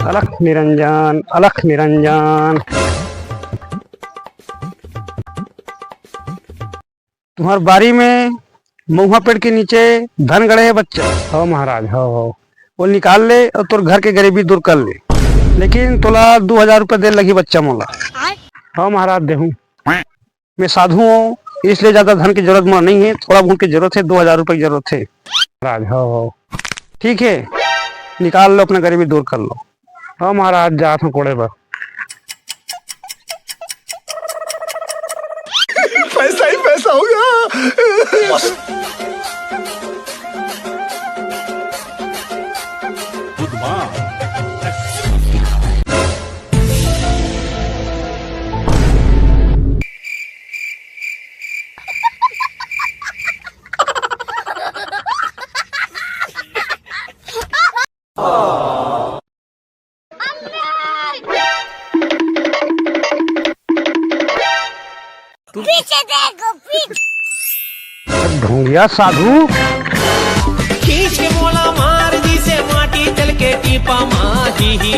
अलख निरंजन, अलख निरंजन। तुम्हार बारी में महुआ पेड़ के नीचे धन गड़े है बच्चा। हो महाराज, हो वो निकाल ले और तोर घर के गरीबी दूर कर ले, लेकिन तोला 2000 रुपये दे लगी बच्चा मोला। हो महाराज देहूँ, मैं साधु हूँ इसलिए ज्यादा धन की जरूरत मुझे नहीं है, थोड़ा बहुत की जरूरत है, 2000 रुपये की जरूरत है महाराज। हो ठीक है, निकाल लो, अपना गरीबी दूर कर लो। हो महाराज, जात हूँ कोड़े पर। पैसा ही पैसा होगा। पीछे देखो, पीछे। ढूंढिया साधु खींच के मोला मार दी से माटी चल के टीपा माही।